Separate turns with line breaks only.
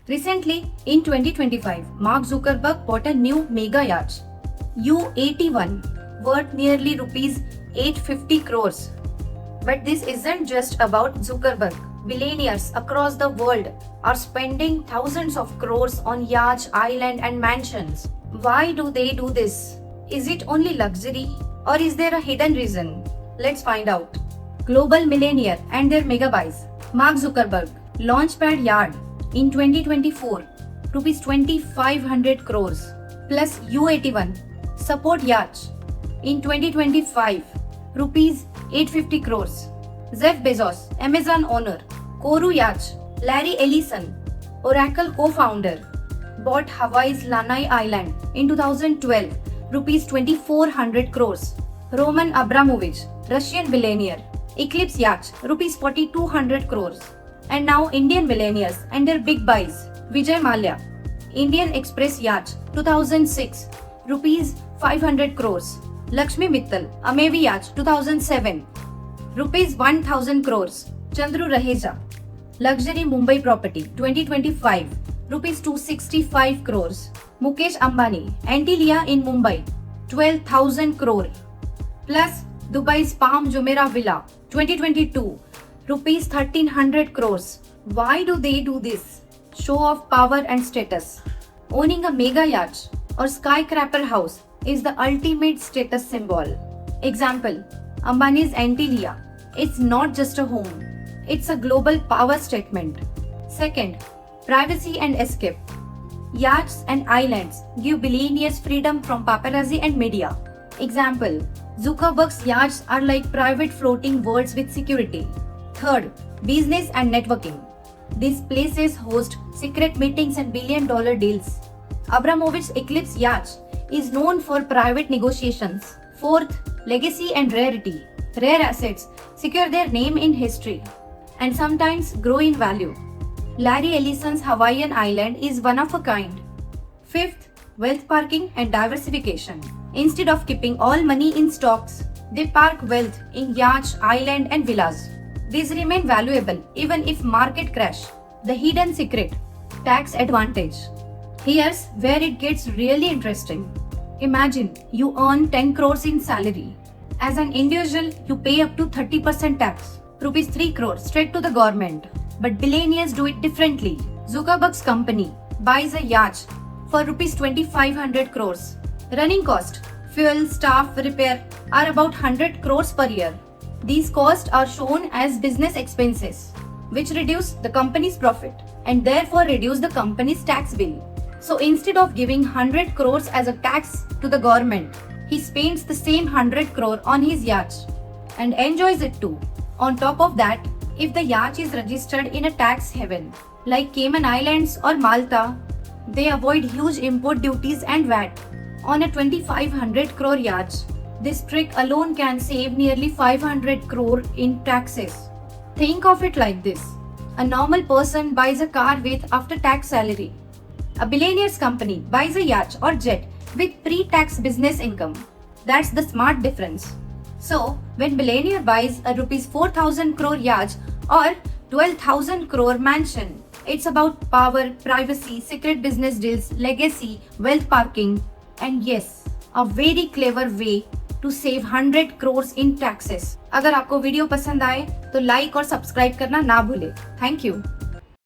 Recently, in 2025, Mark Zuckerberg bought a new mega yacht, U81, worth nearly rupees 850 crores. But this isn't just about Zuckerberg. Billionaires across the world are spending thousands of crores on yachts, islands, and mansions. Why do they do this? Is it only luxury, or is there a hidden reason? Let's find out. Global millionaire and their mega buys. Mark Zuckerberg, Launchpad Yacht in 2024, rupees 2500 crores, plus U81, Support Yacht in 2025, rupees 850 crores. Jeff Bezos, Amazon owner, Koru Yacht, Larry Ellison, Oracle co-founder, bought Hawaii's Lanai Island in 2012, rupees 2400 crores. Roman Abramovich, Russian billionaire, Eclipse Yacht, rupees 4200 crores. And now Indian billionaires and their big buys. Vijay Mallya, Indian Express Yacht, 2006, rupees 500 crores. Lakshmi Mittal, Amevi Yacht, 2007, rupees 1000 crores. Chandru Raheja, Luxury Mumbai Property, 2025, rupees 265 crores. Mukesh Ambani, Antilia in Mumbai, 12,000 crore. Plus Dubai's Palm Jumeirah Villa, 2022, rupees 1300 crores. Why do they do this? Show off power and status. Owning a mega yacht or skyscraper house is the ultimate status symbol. Example, Ambani's Antilia. It's not just a home. It's a global power statement. Second, privacy and escape. Yachts and islands give billionaires freedom from paparazzi and media. Example, Zuckerberg's yachts are like private floating worlds with security. Third, business and networking. These places host secret meetings and billion-dollar deals. Abramovich's Eclipse Yacht is known for private negotiations. Fourth, legacy and rarity. Rare assets secure their name in history and sometimes grow in value. Larry Ellison's Hawaiian Island is one of a kind. Fifth, wealth parking and diversification. Instead of keeping all money in stocks, they park wealth in yachts, islands, and villas. These remain valuable even if market crash. The hidden secret, tax advantage. Here's where it gets really interesting. Imagine you earn 10 crores in salary. As an individual, you pay up to 30% tax, rupees 3 crores straight to the government. But billionaires do it differently. Zuckerberg's company buys a yacht for rupees 2500 crores. Running cost, fuel, staff, repair are about 100 crores per year. These costs are shown as business expenses, which reduce the company's profit and therefore reduce the company's tax bill. So instead of giving 100 crores as a tax to the government, he spends the same 100 crore on his yacht and enjoys it too. On top of that, if the yacht is registered in a tax haven like Cayman Islands or Malta, they avoid huge import duties and VAT. On a 2500 crore yacht, this trick alone can save nearly 500 crore in taxes. Think of it like this. A normal person buys a car with after-tax salary. A billionaire's company buys a yacht or jet with pre-tax business income. That's the smart difference. So, when billionaire buys a rupees 4,000 crore yacht or 12,000 crore mansion, it's about power, privacy, secret business deals, legacy, wealth parking, and yes, a very clever way to save 100 crores in taxes. अगर आपको video पसंद आए तो like और subscribe करना ना भूले. Thank you.